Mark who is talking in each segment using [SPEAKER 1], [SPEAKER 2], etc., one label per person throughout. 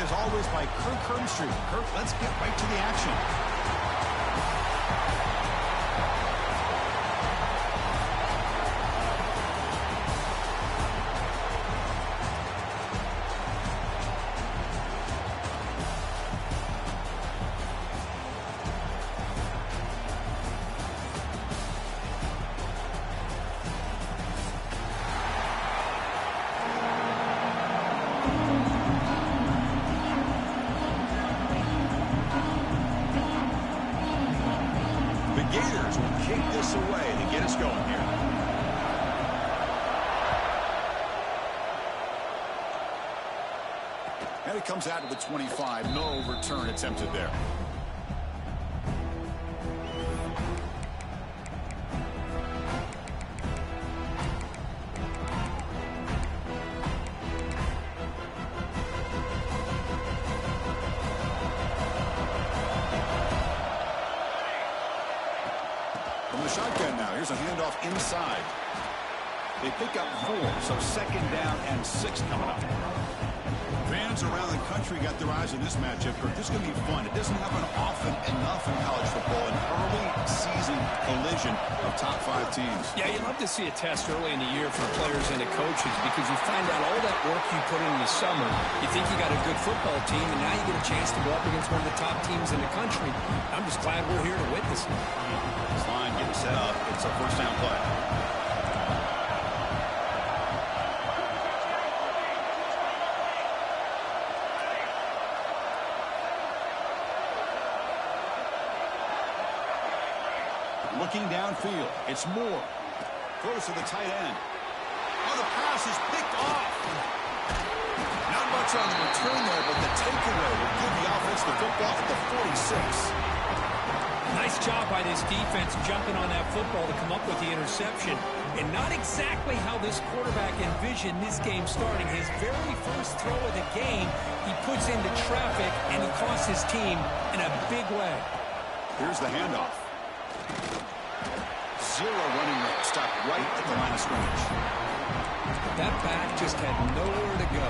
[SPEAKER 1] as always, by Kirk Herbstreit. Kirk, let's get right to the action.
[SPEAKER 2] Gators will kick this away to get us going here. And it comes out to the 25. No return attempted there. From the shotgun now, here's a handoff inside. They pick up 4, so 2nd down and 6 coming up. Fans around the country got their eyes on this matchup. This is going to be fun. It doesn't happen often enough in college football, an early season collision of top 5 teams.
[SPEAKER 3] Yeah, you love to see a test early in the year for the players and the coaches because you find out all that work you put in the summer. You think you got a good football team, and now you get a chance to go up against one of the top teams in the country. I'm just glad we're here to witness it.
[SPEAKER 1] This line getting set up. It's a first down play. Looking downfield, it's Moore. Throws to the tight end. Oh, the pass is picked off. Not much on the return there, but the takeaway will give the offense the football at the 46.
[SPEAKER 3] Nice job by this defense jumping on that football to come up with the interception. And not exactly how this quarterback envisioned this game starting. His very first throw of the game, he puts into traffic, and he costs his team in a big way.
[SPEAKER 2] Here's the handoff. 0 running room. Stop right at the line of scrimmage.
[SPEAKER 3] That back just had nowhere to go.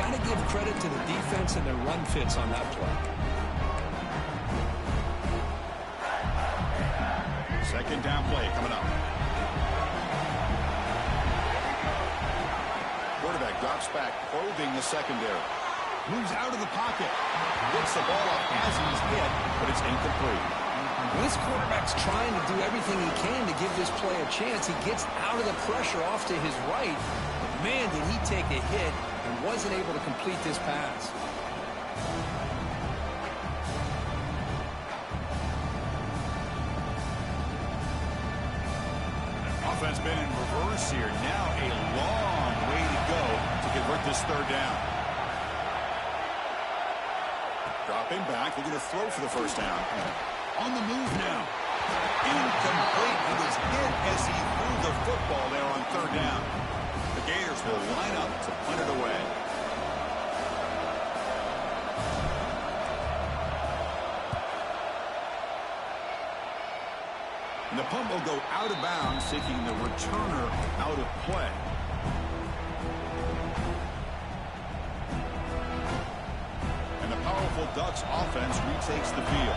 [SPEAKER 3] Got to give credit to the defense and their run fits on that play.
[SPEAKER 2] 2nd down play coming up. Quarterback drops back, probing the secondary. Moves out of the pocket. Gets the ball up as he's hit, but it's incomplete.
[SPEAKER 3] When this quarterback's trying to do everything he can to give this play a chance, he gets out of the pressure off to his right. But man, did he take a hit and wasn't able to complete this pass.
[SPEAKER 2] Offense been in reverse here. Now a long way to go to convert this 3rd down. Dropping back, looking to throw for the first down. On the move now. Incomplete. He was hit as he threw the football there on 3rd down. The Gators will line up to punt it away. And the punt will go out of bounds, taking the returner out of play. And the powerful Ducks offense retakes the field.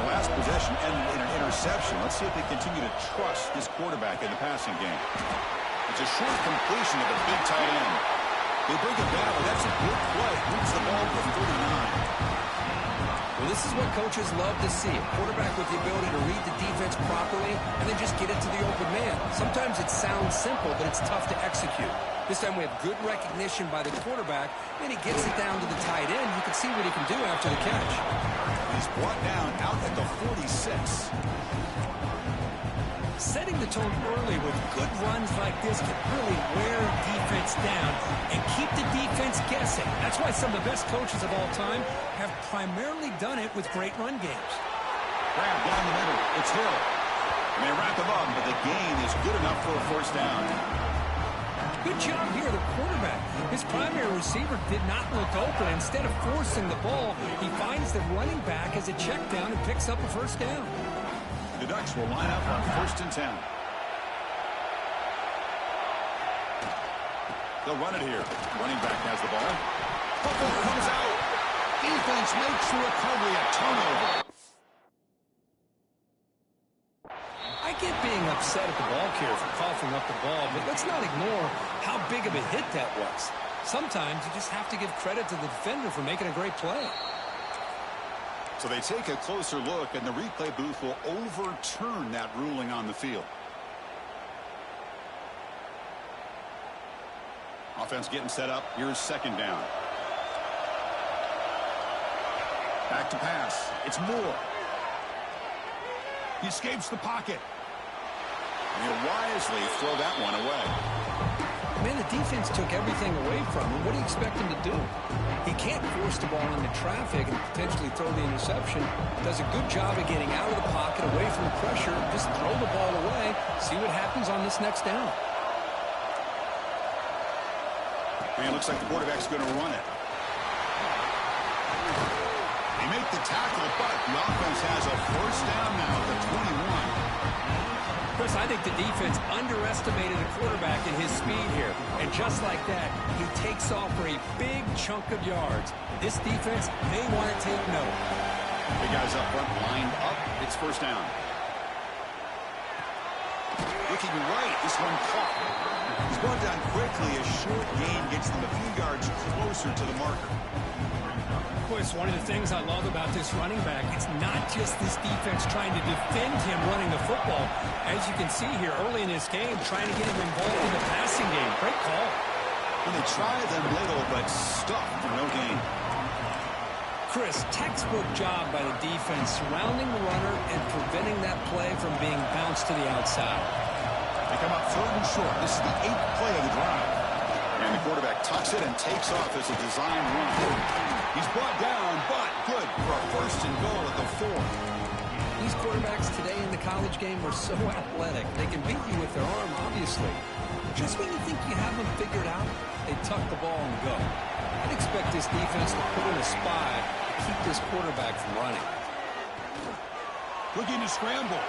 [SPEAKER 2] The last possession ended in an interception. Let's see if they continue to trust this quarterback in the passing game. It's a short completion of the big tight end. They bring it back, but that's a good play. Moves the ball to the 39.
[SPEAKER 3] Well, this is what coaches love to see. A quarterback with the ability to read the defense properly and then just get it to the open man. Sometimes it sounds simple, but it's tough to execute. This time we have good recognition by the quarterback, and he gets it down to the tight end. You can see what he can do after the catch.
[SPEAKER 2] He's brought down out at the 46.
[SPEAKER 3] Setting the tone early with good runs like this can really wear defense down and keep the defense guessing. That's why some of the best coaches of all time have primarily done it with great run games.
[SPEAKER 2] Grab down the middle. It's Hill. And they wrap him up, but the gain is good enough for a first down.
[SPEAKER 3] Good job here, the quarterback. His primary receiver did not look open. Instead of forcing the ball, he finds the running back as a check down and picks up a first down.
[SPEAKER 2] The Ducks will line up on 1st and 10. They'll run it here. Running back has the ball. Football comes out.
[SPEAKER 1] defense makes the recovery a turnover.
[SPEAKER 3] I get being upset at the ball carrier for coughing up the ball, but let's not ignore how big of a hit that was. Sometimes you just have to give credit to the defender for making a great play.
[SPEAKER 2] So they take a closer look, and the replay booth will overturn that ruling on the field. Offense getting set up. Here's second down. Back to pass. It's Moore. He escapes the pocket. And he'll wisely throw that one away.
[SPEAKER 3] Man, the defense took everything away from him. What do you expect him to do? He can't force the ball into traffic and potentially throw the interception. Does a good job of getting out of the pocket, away from the pressure. Just throw the ball away. See what happens on this next down.
[SPEAKER 2] And it looks like the quarterback's going to run it. They make the tackle, but the offense has a first down now at the 21.
[SPEAKER 3] Chris, I think the defense underestimated the quarterback in his speed here. And just like that, he takes off for a big chunk of yards. This defense may want to take note.
[SPEAKER 2] The guys up front lined up. It's first down. Looking right, this one caught.
[SPEAKER 1] He's going down quickly. A short gain gets them a few yards closer to the marker.
[SPEAKER 3] Boy, it's one of the things I love about this running back. It's not just this defense trying to defend him running the football. As you can see here early in this game, trying to get him involved in the passing game. Great call.
[SPEAKER 1] And they try them little, but stuff for no gain.
[SPEAKER 3] Chris, textbook job by the defense surrounding the runner and preventing that play from being bounced to the outside.
[SPEAKER 1] They come up third and short. This is the 8th play of the drive.
[SPEAKER 2] And the quarterback tucks it and takes off as a design run.
[SPEAKER 1] He's brought down, but good for a first and goal at the 4.
[SPEAKER 3] These quarterbacks today in the college game are so athletic. They can beat you with their arm, obviously. Just when you think you have them figured out, they tuck the ball and go. I'd expect this defense to put in a spy to keep this quarterback from running.
[SPEAKER 1] Looking to scramble.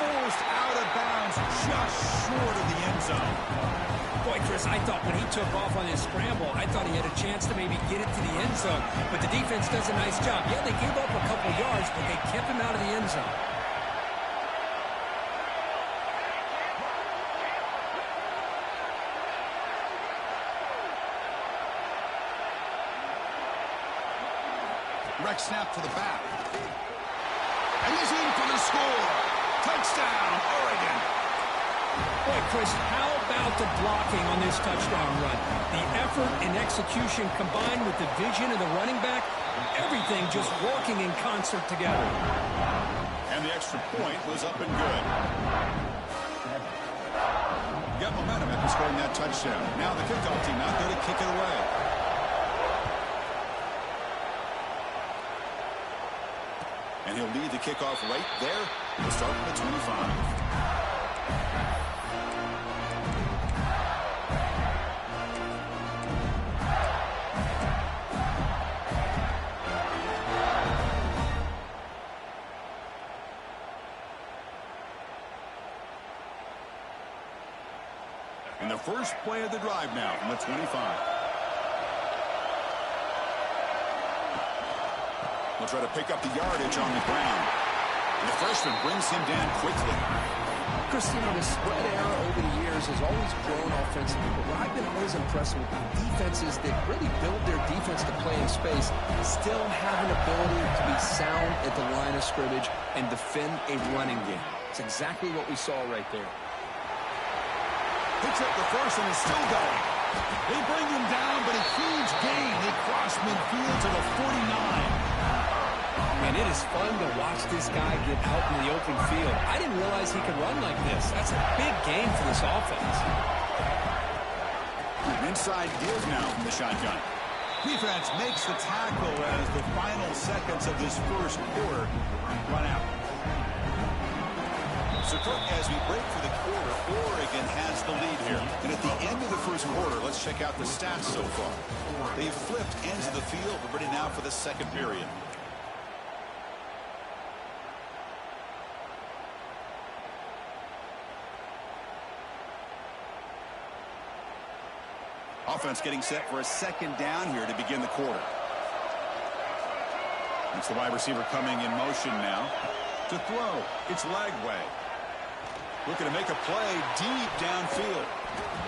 [SPEAKER 1] Forced out of bounds, just short of the end zone.
[SPEAKER 3] Boy, Chris, I thought when he took off on his scramble, I thought he had a chance to maybe get it to the end zone. But the defense does a nice job. Yeah, they gave up a couple yards, but they kept him out of the end zone.
[SPEAKER 1] Direct snap to the back. And he's in for the score. Touchdown, Oregon.
[SPEAKER 3] Boy, Chris, how about the blocking on this touchdown run? The effort and execution combined with the vision of the running back, everything just working in concert together.
[SPEAKER 2] And the extra point was up and good.
[SPEAKER 1] Got momentum after scoring that touchdown. Now the kickoff team out there to kick it away.
[SPEAKER 2] And he'll lead the kickoff right there. We'll start at the 25. And the first play of the drive now from the 25. We'll try to pick up the yardage on the ground. And the freshman brings him down quickly.
[SPEAKER 3] Chris, you know, the spread era over the years has always grown offensively, but what I've been always impressed with defenses that really build their defense to play in space still have an ability to be sound at the line of scrimmage and defend a running game. It's exactly what we saw right there.
[SPEAKER 1] Picks up the first and is still going. They bring him down, but a huge gain. They cross midfield to the 49.
[SPEAKER 3] And it is fun to watch this guy get out in the open field. I didn't realize he could run like this. That's a big game for this offense.
[SPEAKER 2] An inside give now from the shotgun.
[SPEAKER 1] Defense makes the tackle as the final seconds of this first quarter run out.
[SPEAKER 2] So, Kirk, as we break for the quarter, Oregon has the lead here. And at the end of the first quarter, let's check out the stats so far. They've flipped ends of the field. We're ready now for the second period. Offense getting set for a second down here to begin the quarter. It's the wide receiver coming in motion now. To throw, it's Lagway. Looking to make a play deep downfield.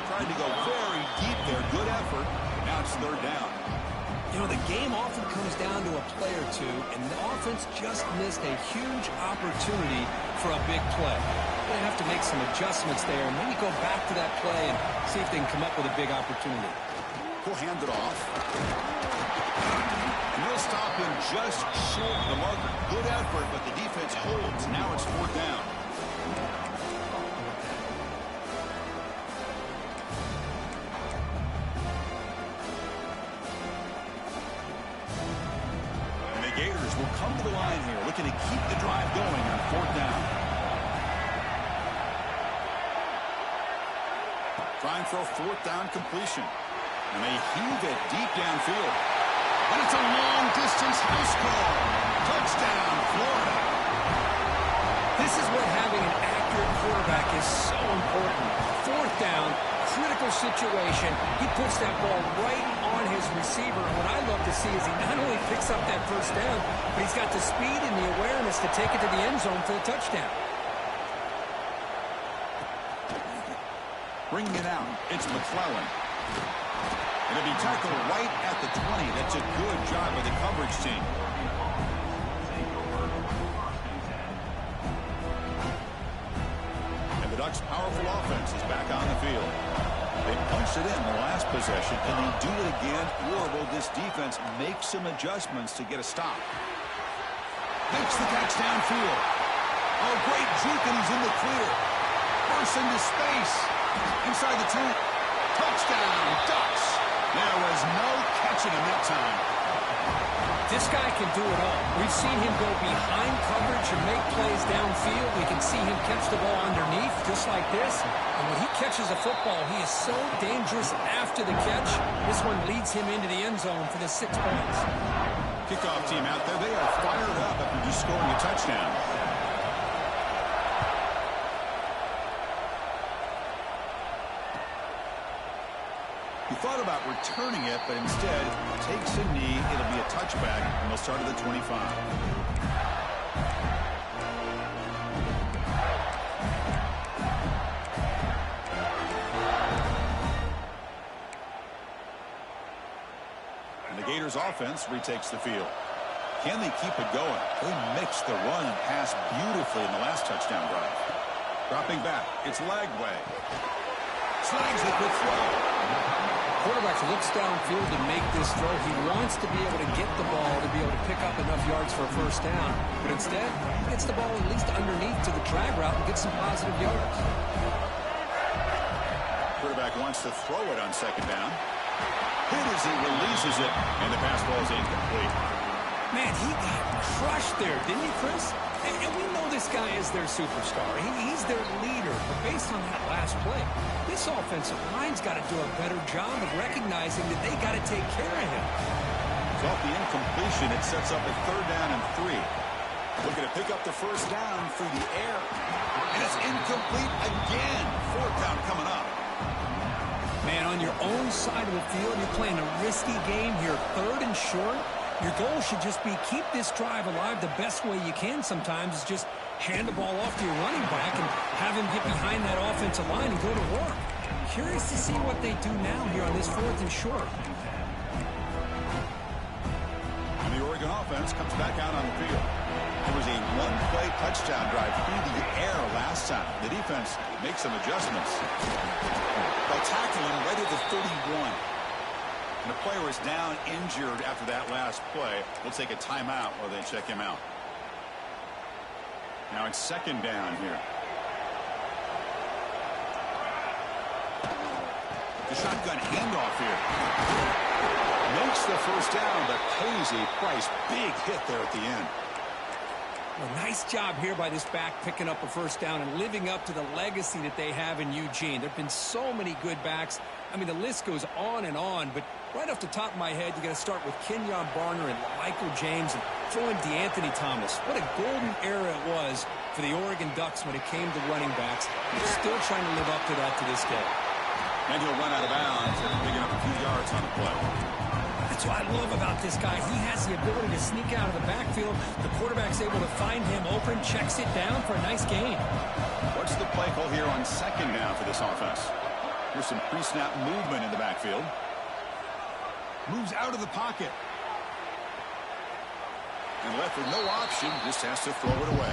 [SPEAKER 2] Tried to go very deep there. Good effort. Now it's third down.
[SPEAKER 3] You know, the game often comes down to a play or two, and the offense just missed a huge opportunity for a big play. They have to make some adjustments there, and maybe go back to that play and see if they can come up with a big opportunity.
[SPEAKER 2] He'll hand it off. And they'll stop him just short of the marker. Good effort, but the defense holds. Now it's fourth down. And the Gators will come to the line here, looking to keep the drive going on fourth down. Trying for a fourth down completion. And they heave it deep downfield. And it's a long-distance house call. Touchdown, Florida.
[SPEAKER 3] This is what having an accurate quarterback is so important. Fourth down, critical situation. He puts that ball right on his receiver. And what I love to see is he not only picks up that first down, but he's got the speed and the awareness to take it to the end zone for the touchdown.
[SPEAKER 2] Bringing it out, it's McClellan. And it'll be tackled right at the 20. That's a good job by the coverage team. And the Ducks' powerful offense is back on the field. They punched it in the last possession. Can they do it again, or will this defense make some adjustments to get a stop? Makes the catch downfield. Oh, great juke, and he's in the clear. Bursts into space. Inside the 10. Touchdown, Ducks. There was no catching him that time.
[SPEAKER 3] This guy can do it all. We've seen him go behind coverage and make plays downfield. We can see him catch the ball underneath, just like this. And when he catches a football, he is so dangerous after the catch. This one leads him into the end zone for the 6 points.
[SPEAKER 2] Kickoff team out there. They are fired up after just scoring a touchdown. He thought about returning it, but instead takes a knee. It'll be a touchback, and they'll start at the 25. And the Gators offense retakes the field. Can they keep it going? They mixed the run and pass beautifully in the last touchdown drive. Dropping back, it's Lagway. Snags the quick throw.
[SPEAKER 3] Quarterback looks downfield to make this throw. He wants to be able to get the ball to be able to pick up enough yards for a first down. But instead, he gets the ball at least underneath to the drag route and gets some positive yards.
[SPEAKER 2] Quarterback wants to throw it on second down. Hit as he releases it, and the pass ball is incomplete.
[SPEAKER 3] Man, he got crushed there, didn't he, Chris? And we know this guy is their superstar. He's their leader. But based on that last play, this offensive line's got to do a better job of recognizing that they got to take care of him.
[SPEAKER 2] So off the incompletion, it sets up a third down and 3. Looking to pick up the first down through the air. And it's incomplete again. Fourth down coming up.
[SPEAKER 3] Man, on your own side of the field, you're playing a risky game here. Third and short. Your goal should just be keep this drive alive the best way you can sometimes is just hand the ball off to your running back and have him get behind that offensive line and go to work. Curious to see what they do now here on this fourth and short.
[SPEAKER 2] And the Oregon offense comes back out on the field. There was a one-play touchdown drive through the air last time. The defense makes some adjustments. They'll tackle him right at the 31. And the player is down injured after that last play. We'll take a timeout while they check him out. Now it's second down here. The shotgun handoff here. Makes the first down, but pays a price. Big hit there at the end.
[SPEAKER 3] Well, nice job here by this back picking up a first down and living up to the legacy that they have in Eugene. There have been so many good backs. I mean, the list goes on and on, but right off the top of my head, you got to start with Kenyon Barner and Michael James and throw in DeAnthony Thomas. What a golden era it was for the Oregon Ducks when it came to running backs. They're still trying to live up to that to this day.
[SPEAKER 2] And he'll run out of bounds and picking up a few yards on the play.
[SPEAKER 4] That's what I love about this guy. He has the ability to sneak out of the backfield. The quarterback's able to find him open, checks it down for a nice gain.
[SPEAKER 2] What's the play call here on second down for this offense? Here's some pre-snap movement in the backfield. Moves out of the pocket. And left with no option, just has to throw it away.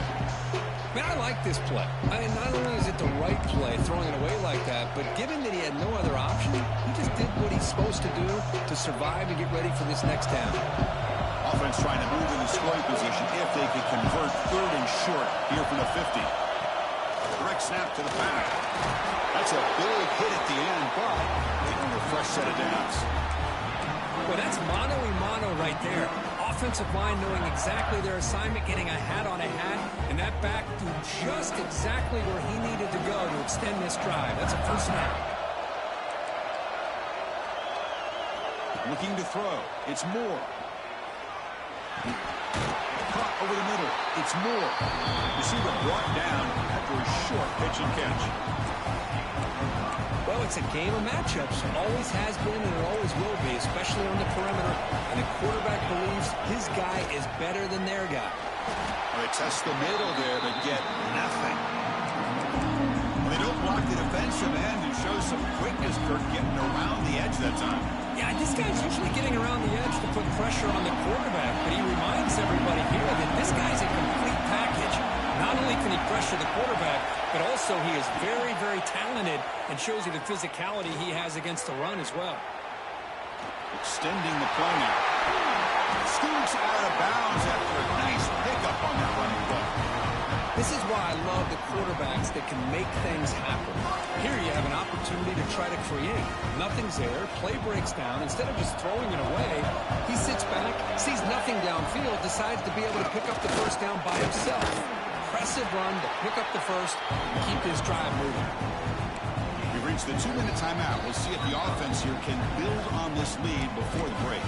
[SPEAKER 3] Man, I like this play. I mean, not only is it the right play, throwing it away like that, but given that he had no other option, he just did what he's supposed to do to survive and get ready for this next down.
[SPEAKER 2] Offense trying to move in the scoring position if they could convert third and short here from the 50. Direct snap to the back. That's a big hit at the end, but they need a fresh set of downs.
[SPEAKER 4] Well, that's mano-a-mano right there. Offensive line knowing exactly their assignment, getting a hat on a hat, and that back to just exactly where he needed to go to extend this drive. That's a first down.
[SPEAKER 2] Looking to throw. It's Moore. Caught over the middle. It's Moore. Receiver brought down after a short pitch and catch.
[SPEAKER 3] Well, it's a game of matchups. Always has been and it always will be, especially on the perimeter. And the quarterback believes his guy is better than their guy.
[SPEAKER 2] Well, they test the middle there, but get nothing. Well, they don't block the defensive end and show some quickness, Kirk, getting around the edge that time.
[SPEAKER 4] Yeah, this guy's usually getting around the edge to put pressure on the quarterback, but he reminds everybody here that this guy's a complete package. Not only can he pressure the quarterback, but also he is very, very talented and shows you the physicality he has against the run as well.
[SPEAKER 2] Extending the play now. Scoots out of bounds after a nice pickup on that running play.
[SPEAKER 3] This is why I love the quarterbacks that can make things happen. Here you have an opportunity to try to create. Nothing's there. Play breaks down. Instead of just throwing it away, he sits back, sees nothing downfield, decides to be able to pick up the first down by himself. Impressive run to pick up the first and keep this drive moving.
[SPEAKER 2] We've reached the 2-minute timeout. We'll see if the offense here can build on this lead before the break.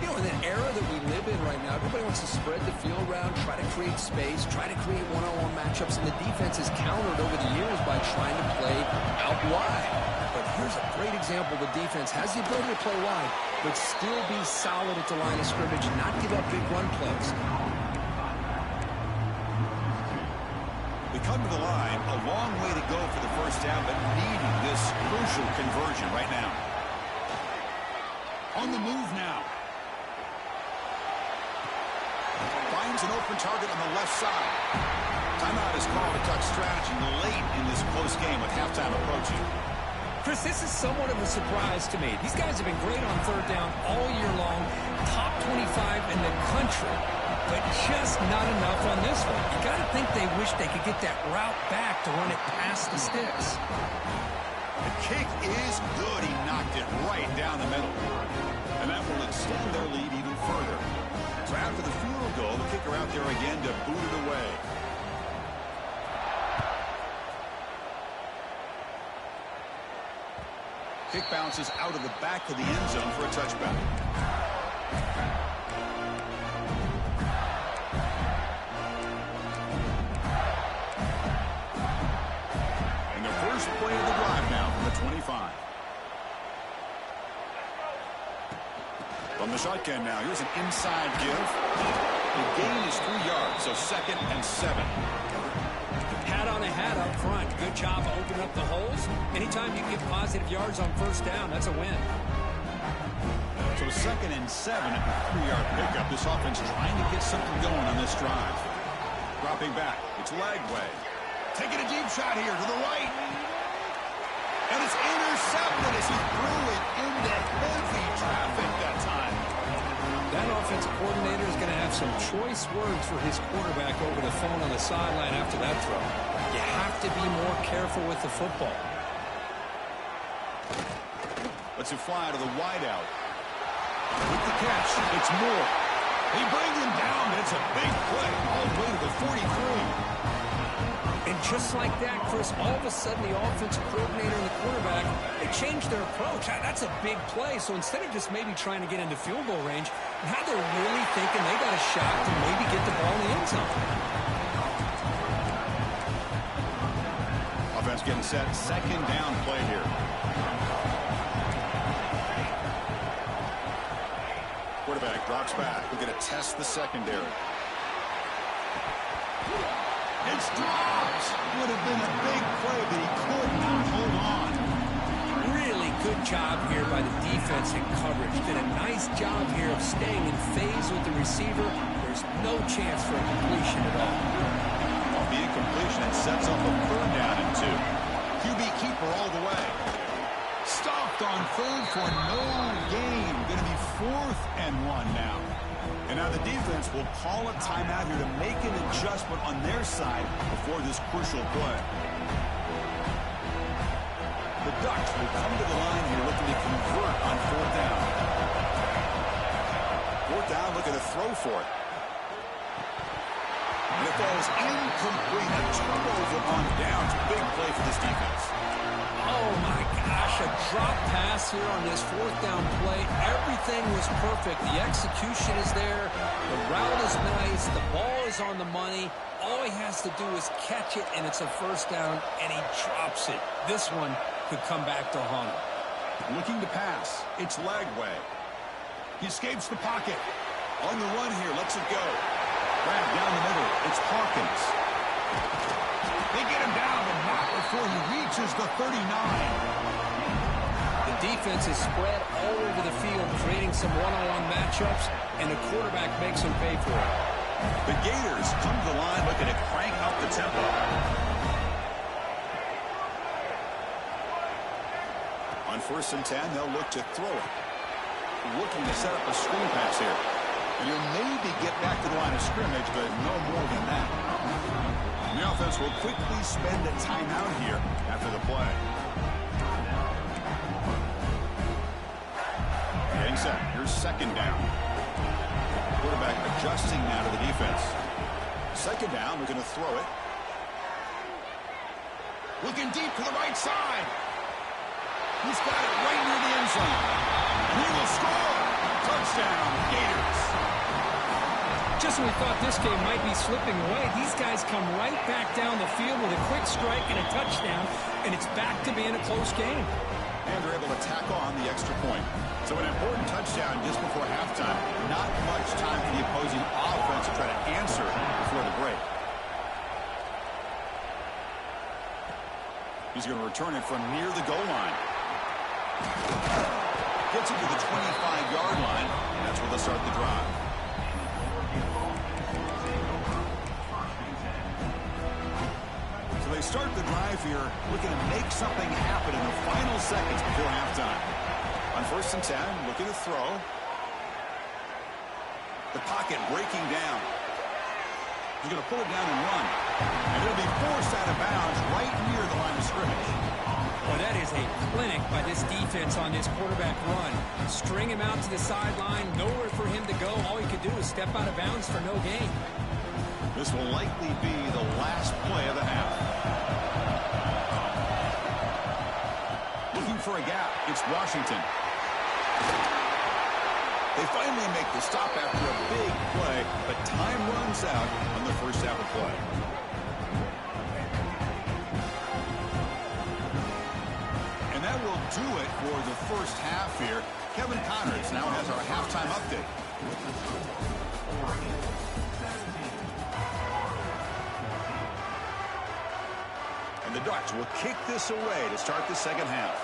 [SPEAKER 3] You know, in the era that we live in right now, everybody wants to spread the field around, try to create space, try to create one-on-one matchups, and the defense has countered over the years by trying to play out wide. But here's a great example. The defense has the ability to play wide, but still be solid at the line of scrimmage and not give up big run plays.
[SPEAKER 2] We come to the line, a long way to go for the first down, but needing this crucial conversion right now. On the move now. Finds an open target on the left side. Timeout is called to talk strategy late in this close game with halftime approaching.
[SPEAKER 4] Chris, this is somewhat of a surprise to me. These guys have been great on third down all year long, top 25 in the country, but just not enough on this one. You got to think they wish they could get that route back to run it past the sticks.
[SPEAKER 2] The kick is good. He knocked it right down the middle. And that will extend their lead even further. So after the field goal, the kicker out there again to boot it away. Kick bounces out of the back of the end zone for a touchback. And the first play of the drive now from the 25. From the shotgun now, here's an inside give. The gain is 3 yards, so 2nd and 7.
[SPEAKER 4] Hat on a hat up front. Good job opening up the holes. Anytime you get positive yards on first down, that's a win.
[SPEAKER 2] So 2nd and 7 at the 3-yard pickup. This offense trying to get something going on this drive. Dropping back. It's Lagway. Taking a deep shot here to the right. And it's intercepted as he threw it into heavy traffic that time.
[SPEAKER 4] That offensive coordinator is going to have some choice words for his quarterback over the phone on the sideline after that throw. You have to be more careful with the football.
[SPEAKER 2] Lets it fly to the wideout. With the catch, it's Moore. He brings him down, but it's a big play all the way to the 43.
[SPEAKER 4] And just like that, Chris, all of a sudden the offensive coordinator and the quarterback, they changed their approach. That's a big play. So instead of just maybe trying to get into field goal range, now they're really thinking they got a shot to maybe get the ball in the end zone.
[SPEAKER 2] Offense getting set. 2nd down play here. Quarterback drops back. We're going to test the secondary.
[SPEAKER 1] It's dropped. Would have been a big play, but he could not hold on.
[SPEAKER 4] Really good job here by the defense in coverage. Did a nice job here of staying in phase with the receiver. There's no chance for a completion at all.
[SPEAKER 2] Off the incompletion, it sets up a 3rd down and 2.
[SPEAKER 1] QB keeper all the way. Stopped on 3rd for no gain. Going to be 4th and 1 now.
[SPEAKER 2] And now the defense will call a timeout here to make an adjustment on their side before this crucial play. The Ducks will come to the line here looking to convert on 4th down. 4th down, looking to throw for it. And it falls incomplete. A turnover on downs. Big play for this defense.
[SPEAKER 4] Oh, my gosh, a drop pass here on this 4th down play. Everything was perfect. The execution is there. The route is nice. The ball is on the money. All he has to do is catch it, and it's a 1st down, and he drops it. This one could come back to haunt him.
[SPEAKER 2] Looking to pass. It's Lagway.
[SPEAKER 1] He escapes the pocket.
[SPEAKER 2] On the run here, lets it go. Grab down the middle. It's Hawkins.
[SPEAKER 1] They get him down, but not before he reaches the 39.
[SPEAKER 4] The defense is spread all over the field, creating some one-on-one matchups, and the quarterback makes him pay for it.
[SPEAKER 2] The Gators come to the line looking to crank up the tempo. On 1st and 10, they'll look to throw it. Looking to set up a screen pass here. And you'll maybe get back to the line of scrimmage, but no more than that. And the offense will quickly spend a timeout here after the play. Getting set. Here's 2nd down. Quarterback adjusting now to the defense. 2nd down, we're going to throw it.
[SPEAKER 1] Looking deep to the right side. He's got it right near the end zone. And he will score. Touchdown, Gators.
[SPEAKER 4] Just when we thought this game might be slipping away, these guys come right back down the field with a quick strike and a touchdown, and it's back to being a close game.
[SPEAKER 2] And they're able to tack on the extra point. So an important touchdown just before halftime. Not much time for the opposing offense to try to answer before the break. He's going to return it from near the goal line. Gets it to the 25-yard line, and that's where they'll start the drive. So they start the drive here, looking to make something happen in the final seconds before halftime. On 1st and 10, looking to throw. The pocket breaking down. He's going to pull it down and run. And it'll be forced out of bounds right near the line of scrimmage.
[SPEAKER 4] Well, that is a clinic by this defense on this quarterback run. String him out to the sideline, nowhere for him to go. All he could do is step out of bounds for no gain.
[SPEAKER 2] This will likely be the last play of the half. Looking for a gap. It's Washington. They finally make the stop after a big play, but time runs out on the first half of play. And that will do it for the first half here. Kevin Connors now has our halftime update. And the Ducks will kick this away to start the second half.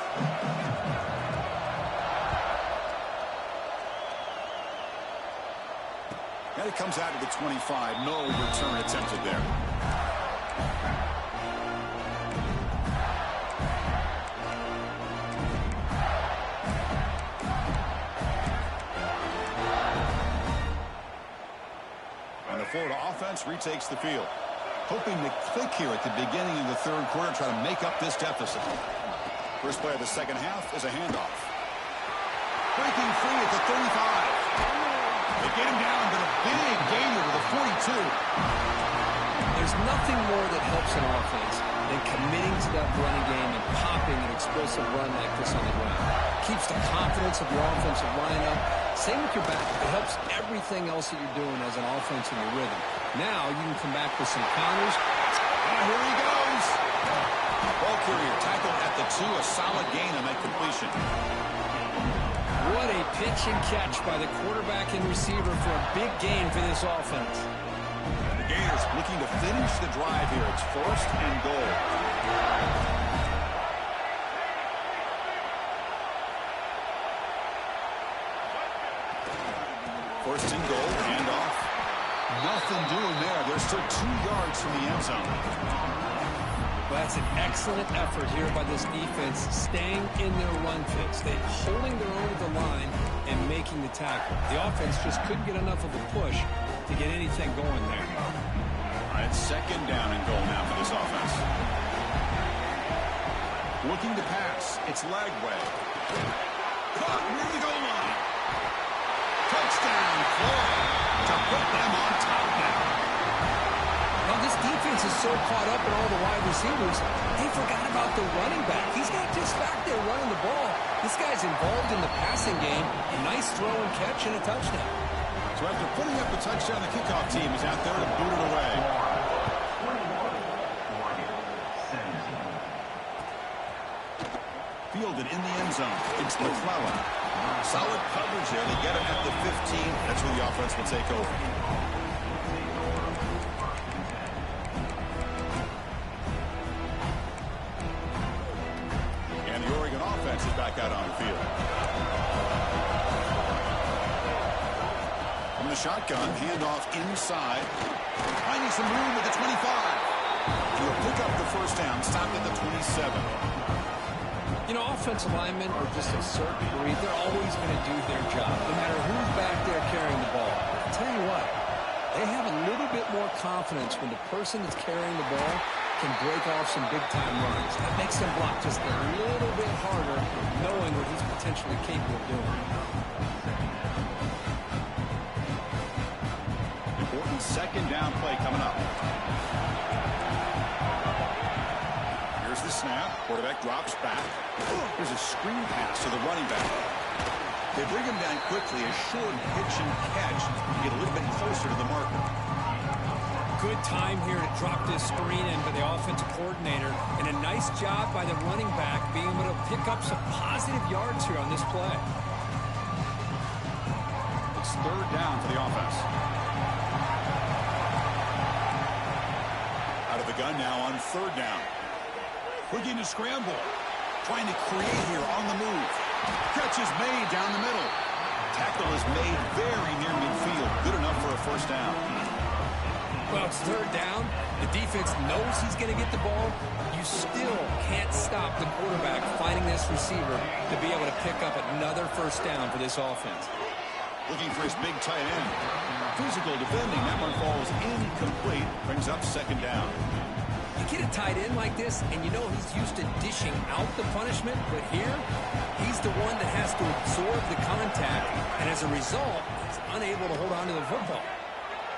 [SPEAKER 2] And it comes out to the 25. No return attempted there. And the Florida offense retakes the field. Hoping to click here at the beginning of the third quarter, try to make up this deficit. First play of the second half is a handoff. Breaking free at the 35. They get him down, but a big gainer to the 42.
[SPEAKER 4] There's nothing more that helps an offense than committing to that running game and popping an explosive run like this on the ground. Keeps the confidence of your offensive line up. Same with your back. It helps everything else that you're doing as an offense in your rhythm. Now you can come back with some counters.
[SPEAKER 2] And here he goes. Ball carrier tackled at the 2. A solid gain on that completion.
[SPEAKER 4] What a pitch and catch by the quarterback and receiver for a big gain for this offense.
[SPEAKER 2] The Gators looking to finish the drive here. It's 1st and goal. First and goal, handoff. Nothing doing there. They're still 2 yards from the end zone.
[SPEAKER 4] Well, that's an excellent effort here by this defense, staying in their run fix. They're holding their own at the line and making the tackle. The offense just couldn't get enough of a push to get anything going there.
[SPEAKER 2] All right, 2nd down and goal now for this offense. Looking to pass. It's Lagway. Caught near the goal line. Touchdown, Florida, to put them on top now.
[SPEAKER 4] Well, this defense is so caught up in all the wide receivers, they forgot about the running back. He's not just back there running the ball. This guy's involved in the passing game. A nice throw and catch and a touchdown.
[SPEAKER 2] So after putting up the touchdown, the kickoff team is out there to boot it away. Fielded in the end zone. It's McClellan. Solid coverage there. They get him at the 15. That's where the offense will take over. And the Oregon offense is back out on the field. From the shotgun, handoff inside. Finding some room at the 25. He'll pick up the 1st down, stopped at the 27.
[SPEAKER 4] You know, offensive linemen are just a certain breed. They're always going to do their job, no matter who's back there carrying the ball. I'll tell you what, they have a little bit more confidence when the person that's carrying the ball can break off some big-time runs. That makes them block just a little bit harder, knowing what he's potentially capable of doing.
[SPEAKER 2] Important 2nd down play coming up. Here's the snap. Quarterback drops back. Here's a screen pass to the running back. They bring him down quickly. A short pitch and catch to get a little bit closer to the marker.
[SPEAKER 4] Good time here to drop this screen in by the offensive coordinator, and a nice job by the running back being able to pick up some positive yards here on this play.
[SPEAKER 2] It's 3rd down for the offense. Out of the gun now on 3rd down. Looking to scramble. Trying to create here on the move. Catch is made down the middle. Tackle is made very near midfield. Good enough for a 1st down.
[SPEAKER 4] Well, it's 3rd down. The defense knows he's going to get the ball. You still can't stop the quarterback finding this receiver to be able to pick up another 1st down for this offense.
[SPEAKER 2] Looking for his big tight end. Physical defending. That one falls incomplete. Brings up 2nd down.
[SPEAKER 4] You get a tight end like this, and you know he's used to dishing out the punishment, but here, he's the one that has to absorb the contact, and as a result, he's unable to hold on to the football.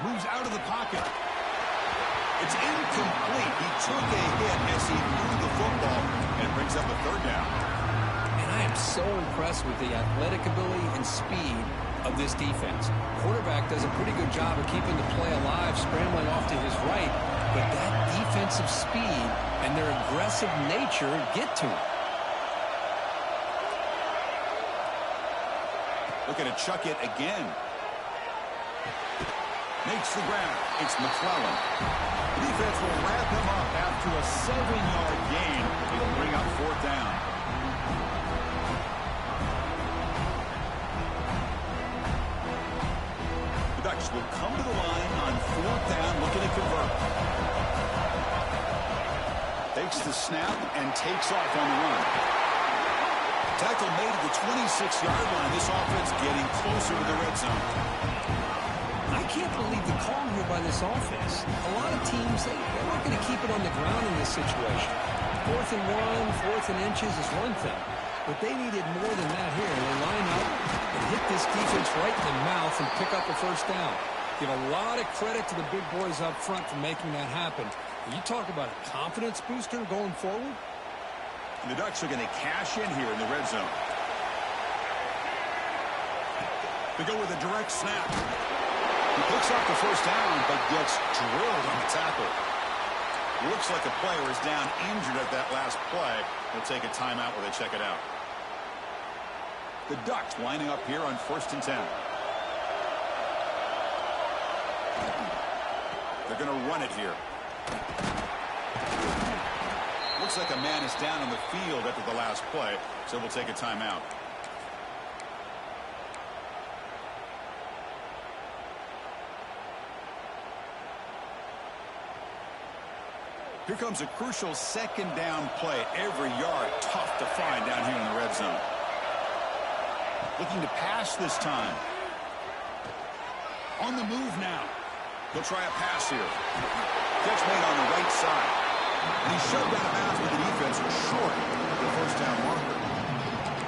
[SPEAKER 2] Moves out of the pocket. It's incomplete. He took a hit as he threw the football, and it brings up a 3rd down.
[SPEAKER 4] And I am so impressed with the athletic ability and speed of this defense. Quarterback does a pretty good job of keeping the play alive, scrambling off to his right, but that defensive speed and their aggressive nature get to him.
[SPEAKER 2] Looking to chuck it again. Makes the grab. It's McClellan. The defense will wrap him up after a 7-yard gain. It'll bring up 4th down. The Ducks will come to the line on 4th down, looking to convert. Takes the snap and takes off on the run. Tackle made at the 26-yard line. This offense getting closer to the red zone.
[SPEAKER 4] I can't believe the call here by this offense. A lot of teams, they're not going to keep it on the ground in this situation. 4th and 1, 4th and inches is one thing. But they needed more than that here. They line up and hit this defense right in the mouth and pick up a 1st down. Give a lot of credit to the big boys up front for making that happen. You talk about a confidence booster going forward.
[SPEAKER 2] And the Ducks are going to cash in here in the red zone. They go with a direct snap. He picks up the 1st down, but gets drilled on the tackle. Looks like a player is down injured at that last play. They'll take a timeout where they check it out. The Ducks lining up here on 1st and 10. They're going to run it here. Looks like a man is down on the field after the last play, so we'll take a timeout. Here comes a crucial 2nd down play. Every yard tough to find down here in the red zone. Looking to pass this time. On the move now. He'll try a pass here. Catch made on the right side. And he's shoved out of bounds with the defense short of the 1st down marker.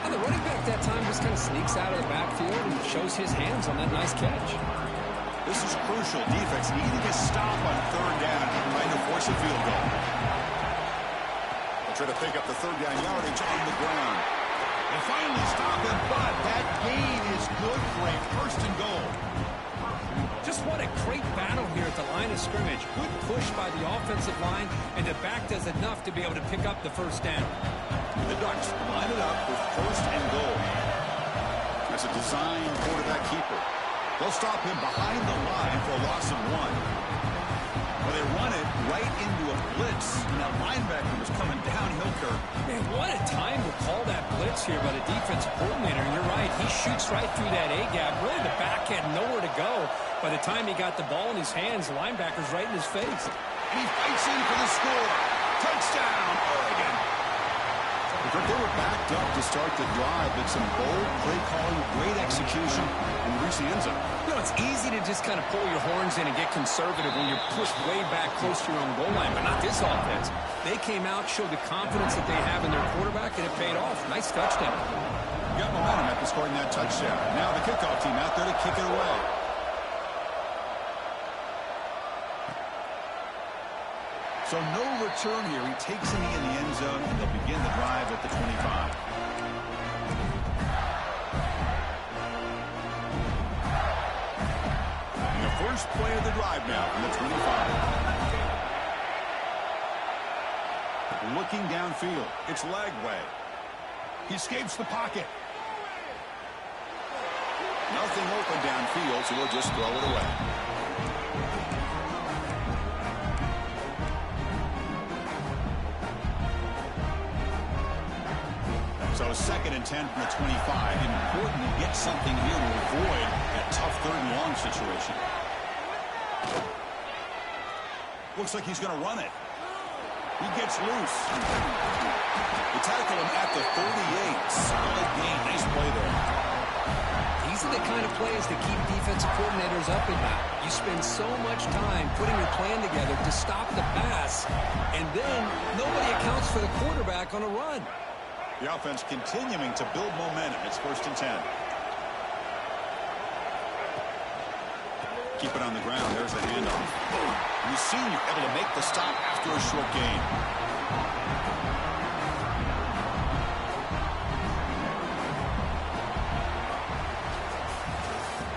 [SPEAKER 4] And the running back that time just kind of sneaks out of the backfield and shows his hands on that nice catch.
[SPEAKER 2] This is crucial. Defense needing a stop on 3rd down, trying to force a field goal. They'll try to pick up the 3rd down yardage on the ground. They finally stop him, but that gain is good for a 1st and goal.
[SPEAKER 4] Just what a great battle here at the line of scrimmage. Good push by the offensive line, and the back does enough to be able to pick up the 1st down.
[SPEAKER 2] The Ducks line it up with 1st and goal. That's a design quarterback keeper. They'll stop him behind the line for a loss of 1. Well, they run it right into a blitz, and that linebacker was coming downhill, Kirk.
[SPEAKER 4] Man, what a time to call that blitz here by the defensive coordinator. And you're right, he shoots right through that A-gap. Really, the back had nowhere to go. By the time he got the ball in his hands, the linebacker's right in his face.
[SPEAKER 2] And he fights in for the score. Touchdown, Oregon. They were backed up to start the drive, but some bold play calling, great execution, and reach the end zone.
[SPEAKER 4] You know, it's easy to just kind of pull your horns in and get conservative when you're pushed way back close to your own goal line, but not this offense. They came out, showed the confidence that they have in their quarterback, and it paid off. Nice touchdown.
[SPEAKER 2] Got momentum after scoring that touchdown. Now the kickoff team out there to kick it away. So no return here. He takes a knee in the end zone, and they'll begin the drive at the 25. And the first play of the drive now from the 25. Looking downfield. It's Lagway. He escapes the pocket. Nothing open downfield, so we'll just throw it away. So 2nd and 10 from the 25. Important to get something here to avoid that tough 3rd and long situation. Looks like he's going to run it. He gets loose. They tackle him at the 38. Solid gain. Nice play there.
[SPEAKER 4] These are the kind of plays that keep defensive coordinators up at night. You spend so much time putting your plan together to stop the pass, and then nobody accounts for the quarterback on a run.
[SPEAKER 2] The offense continuing to build momentum. It's 1st and 10. Keep it on the ground. There's the handoff. And the senior able to make the stop after a short gain.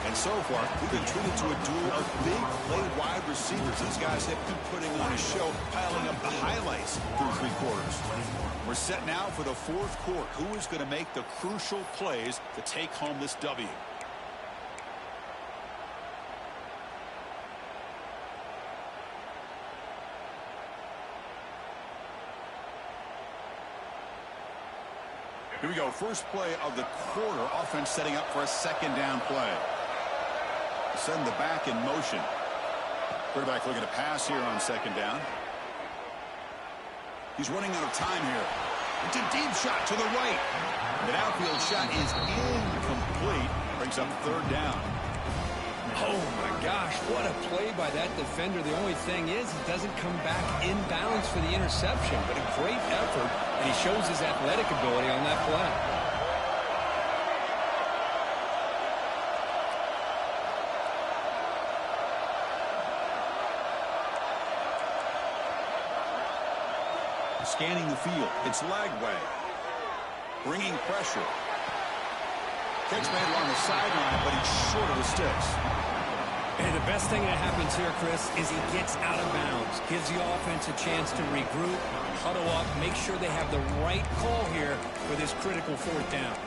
[SPEAKER 2] And so far, we've been treated to a duel of big play wide receivers. These guys have been putting on a show, piling up the highlights through 3 quarters. We're set now for the 4th quarter. Who is going to make the crucial plays to take home this W? Here we go. First play of the quarter. Offense setting up for a 2nd down play. Send the back in motion. Quarterback looking to pass here on 2nd down. He's running out of time here. It's a deep shot to the right. The outfield shot is incomplete. Brings up 3rd down.
[SPEAKER 4] Oh, my gosh. What a play by that defender. The only thing is he doesn't come back inbounds for the interception, but a great effort, and he shows his athletic ability on that play.
[SPEAKER 2] Scanning the field. It's Lagway. Bringing pressure. Catch made along the sideline, but he's short of the sticks.
[SPEAKER 4] And the best thing that happens here, Chris, is he gets out of bounds. Gives the offense a chance to regroup, huddle up, make sure they have the right call here for this critical 4th down.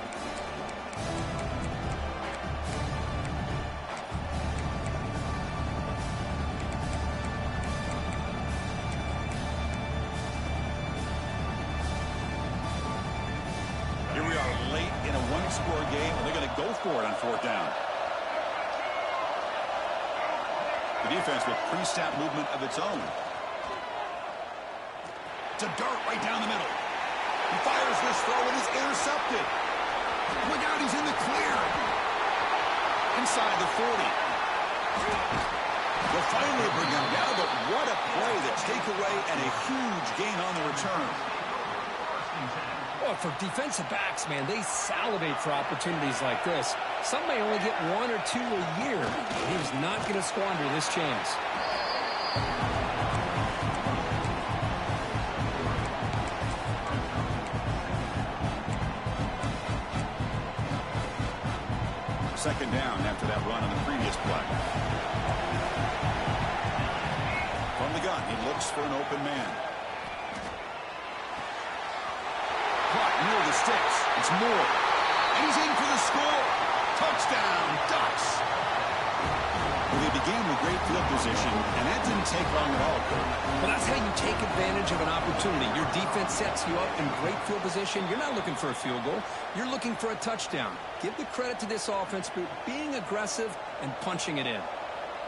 [SPEAKER 2] Here we are late in a one-score game, and they're going to go for it on fourth down. The defense with pre-snap movement of its own. It's a dart right down the middle. He fires this throw and is intercepted. Look out, he's in the clear. Inside the 40. They'll finally bring him down, but what a play, the takeaway, and a huge gain on the return.
[SPEAKER 4] Well, for defensive backs, man, they salivate for opportunities like this. Some may only get one or two a year. He's not going to squander this chance.
[SPEAKER 2] Second down after that run on the previous play. From the gun, he looks for an open man. Caught near the sticks. It's Moore. And he's in for the score. Touchdown, Ducks. Well, they began with great field position, and that didn't take long at all, Kurt.
[SPEAKER 4] Well, that's how you take advantage of an opportunity. Your defense sets you up in great field position. You're not looking for a field goal. You're looking for a touchdown. Give the credit to this offense for being aggressive and punching it in.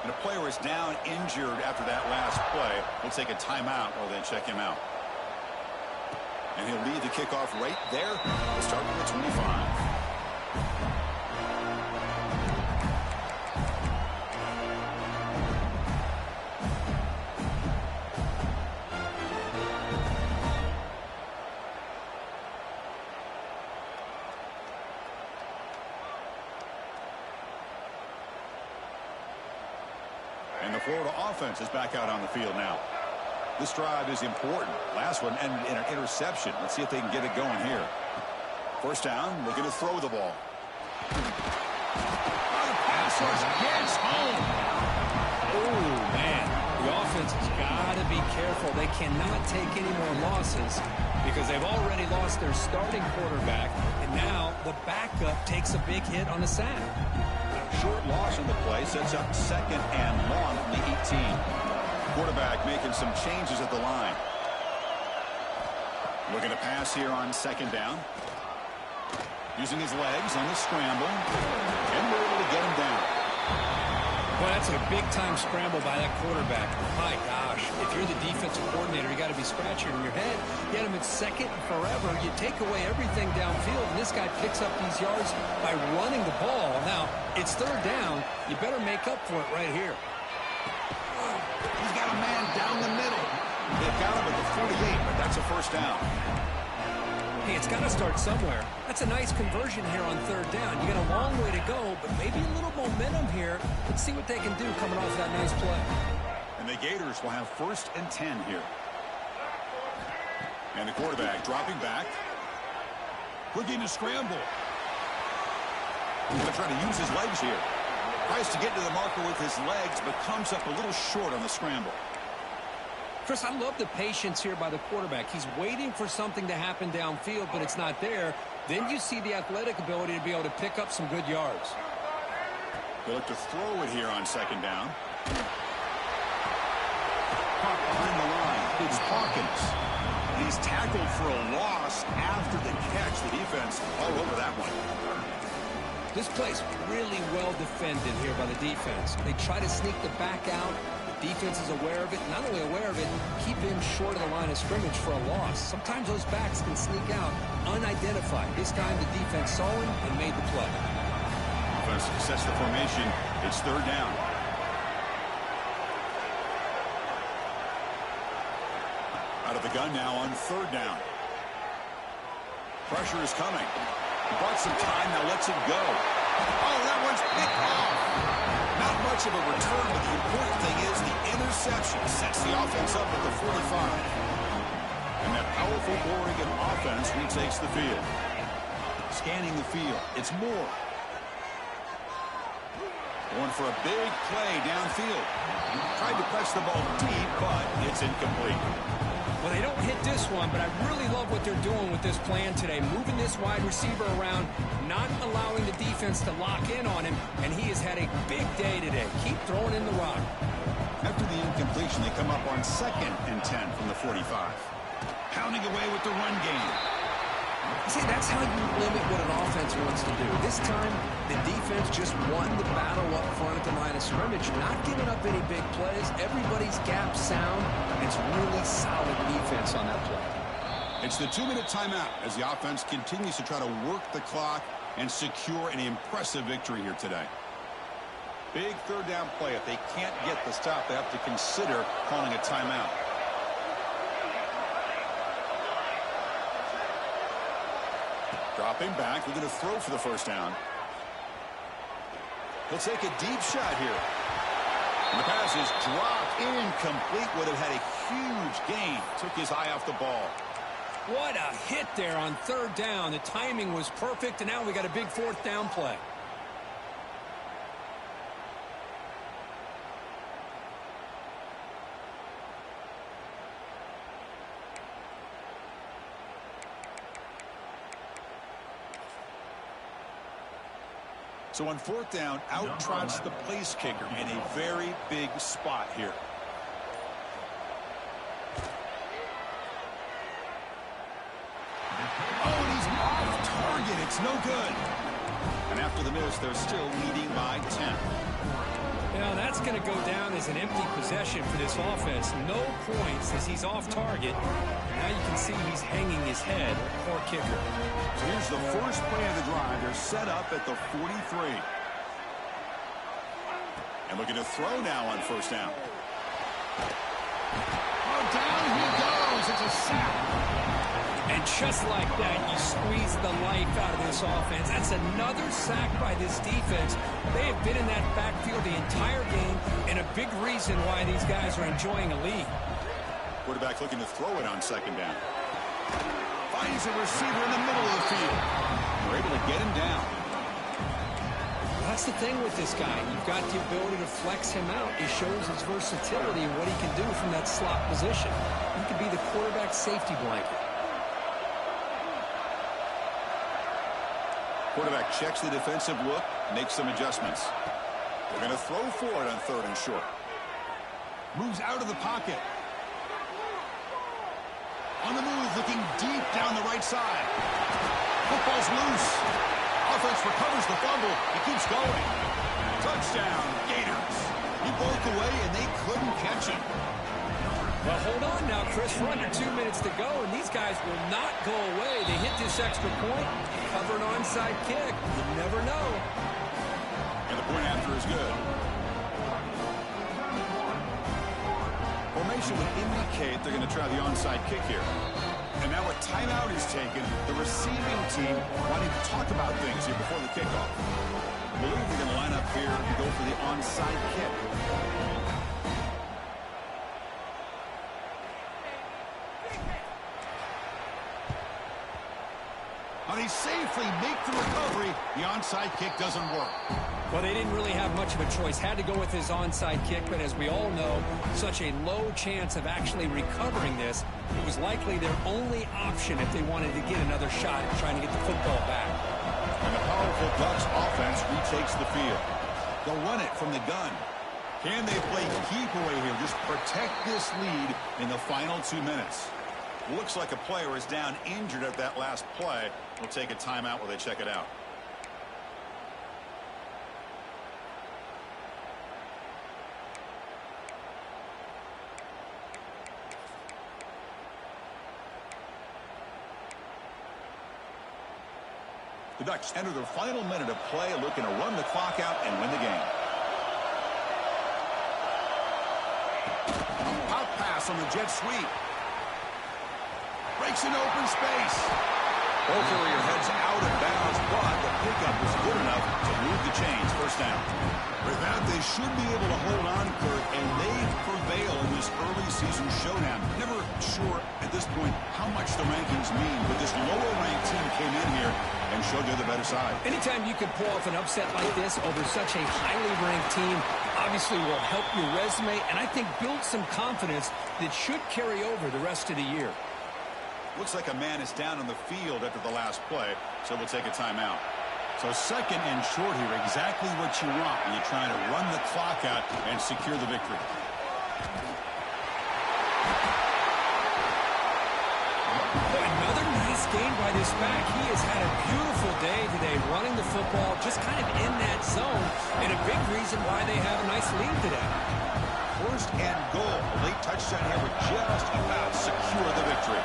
[SPEAKER 2] And a player is down injured after that last play. We'll take a timeout while they check him out. And he'll lead the kickoff right there. We'll start with the 25. And the Florida offense is back out on the field now. This drive is important. Last one ended in an interception. Let's see if they can get it going here. First down, looking to throw the ball. Oh, the pass rush gets home.
[SPEAKER 4] Oh, man. The offense has got to be careful. They cannot take any more losses because they've already lost their starting quarterback, and now the backup takes a big hit on the sack.
[SPEAKER 2] Short loss on the play sets up second and long from the 18. Quarterback making some changes at the line. Looking to pass here on second down. Using his legs on the scramble. And we're able to get him down.
[SPEAKER 4] Well, that's a big-time scramble by that quarterback. My gosh, if you're the defensive coordinator, you got to be scratching in your head. You had him at second and forever. You take away everything downfield, and this guy picks up these yards by running the ball. Now, it's third down. You better make up for it right here.
[SPEAKER 2] He's got a man down the middle. They've got him at the 48, but that's a first down.
[SPEAKER 4] Hey, it's got to start somewhere. That's a nice conversion here on third down. You got a long way to go, but maybe a little momentum here. Let's see what they can do coming off that nice play.
[SPEAKER 2] And the Gators will have first and 10 here. And the quarterback dropping back. Looking to scramble. He's going to try to use his legs here. Tries to get to the marker with his legs, but comes up a little short on the scramble.
[SPEAKER 4] Chris, I love the patience here by the quarterback. He's waiting for something to happen downfield, but it's not there. Then you see the athletic ability to be able to pick up some good yards.
[SPEAKER 2] They look to throw it here on second down. Caught behind the line. It's Hawkins. He's tackled for a loss after the catch. The defense all over that one.
[SPEAKER 4] This play's really well defended here by the defense. They try to sneak the back out. The defense is aware of it. Not only aware of it, keep him short of the line of scrimmage for a loss. Sometimes those backs can sneak out unidentified. This time the defense saw him and made the play.
[SPEAKER 2] Offense sets the formation. It's third down. Out of the gun now on third down. Pressure is coming. He bought some time, now lets it go. Oh, that one's picked off. Not much of a return, but the important thing is the interception sets the offense up at the 45. And that powerful Oregon offense retakes the field. Scanning the field, it's Moore. Going for a big play downfield. Tried to press the ball deep, but it's incomplete.
[SPEAKER 4] Well, they don't hit this one, but I really love what they're doing with this plan today. Moving this wide receiver around, not allowing the defense to lock in on him, and he has had a big day today. Keep throwing in the rock.
[SPEAKER 2] After the incompletion, they come up on 2nd and 10 from the 45. Pounding away with the run game.
[SPEAKER 3] See, that's how you limit what an offense wants to do. This time, the defense just won the battle up front at the line of scrimmage, not giving up any big plays. Everybody's gap sound. It's really solid defense on that play.
[SPEAKER 2] It's the 2-minute timeout as the offense continues to try to work the clock and secure an impressive victory here today. Big 3rd down play. If they can't get the stop, they have to consider calling a timeout. Dropping back, they're going to throw for the 1st down. He'll take a deep shot here. And the pass is dropped incomplete. Would have had a huge gain. Took his eye off the ball.
[SPEAKER 4] What a hit there on 3rd down. The timing was perfect, and now we got a big 4th down play.
[SPEAKER 2] So on 4th down, out trots the place kicker in a very big spot here. Oh, and he's off target. It's no good. And after the miss, they're still leading by 10.
[SPEAKER 4] Now, that's going to go down as an empty possession for this offense. No points as he's off target. Now you can see he's hanging his head. Poor kicker.
[SPEAKER 2] So here's the first play of the drive. They're set up at the 43. And looking to throw now on 1st down. Oh, down he goes. It's a sack.
[SPEAKER 4] And just like that, you squeeze the life out of this offense. That's another sack by this defense. They have been in that backfield the entire game, and a big reason why these guys are enjoying a lead.
[SPEAKER 2] Quarterback looking to throw it on 2nd down. Finds a receiver in the middle of the field. They're able to get him down.
[SPEAKER 4] That's the thing with this guy. You've got the ability to flex him out. He shows his versatility and what he can do from that slot position. He could be the quarterback safety blanket.
[SPEAKER 2] Quarterback checks the defensive look, makes some adjustments. They're going to throw for it on 3rd and short. Moves out of the pocket. On the move, looking deep down the right side. Football's loose. Offense recovers the fumble. He keeps going. Touchdown, Gators. He broke away, and they couldn't catch him.
[SPEAKER 4] Well, hold on now, Chris. We're under 2 minutes to go, and these guys will not go away. They hit this extra point, cover an onside kick. You never know.
[SPEAKER 2] And the point after is good. Formation would indicate they're going to try the onside kick here. And now a timeout is taken. The receiving team wanting to talk about things here before the kickoff. I believe they're going to line up here and go for the onside kick. Now they safely make the recovery. The onside kick doesn't work.
[SPEAKER 4] Well, they didn't really have much of a choice. Had to go with his onside kick, but as we all know, such a low chance of actually recovering this. It was likely their only option if they wanted to get another shot at trying to get the football back.
[SPEAKER 2] And the powerful Ducks offense retakes the field. They'll run it from the gun. Can they play keep away here? Just protect this lead in the final 2 minutes. Looks like a player is down injured at that last play. We'll take a timeout while they check it out. The Ducks enter their final minute of play, looking to run the clock out and win the game. A pop pass on the jet sweep. Breaks an open space. Overeer heads out of bounds, but the pickup was good enough to move the chains. 1st down. With that, they should be able to hold on, Kurt, and they've prevailed in this early season showdown. Never sure at this point how much the rankings mean, but this lower-ranked team came in here and showed they're the better side.
[SPEAKER 3] Anytime you can pull off an upset like this over such a highly ranked team, obviously will help your resume, and I think build some confidence that should carry over the rest of the year.
[SPEAKER 2] Looks like a man is down on the field after the last play, so we'll take a timeout. So second and short here, exactly what you want when you're trying to run the clock out and secure the victory.
[SPEAKER 4] Another nice gain by this back. He has had a beautiful day today running the football, just kind of in that zone, and a big reason why they have a nice lead today.
[SPEAKER 2] First and goal. A late touchdown here would just about secure the victory.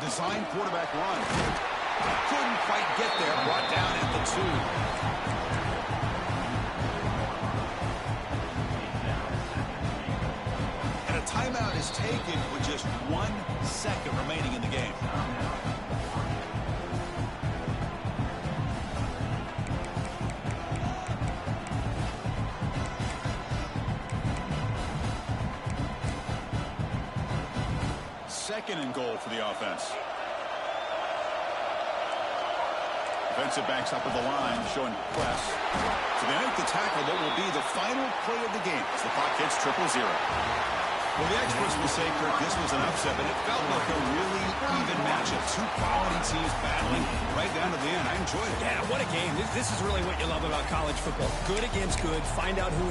[SPEAKER 2] Design quarterback run. Couldn't quite get there. Brought down at the 2. And a timeout is taken with just 1 second remaining in the game. Second and goal for the offense. Defensive backs up at the line, showing press. So they make the tackle that will be the final play of the game as the clock hits 0-0. Well, the experts will say, Kurt, this was an upset, but it felt like a really even matchup. Two quality teams battling right down to the end. I enjoyed it.
[SPEAKER 4] Yeah, what a game. This is really what you love about college football. Good against good. Find out who...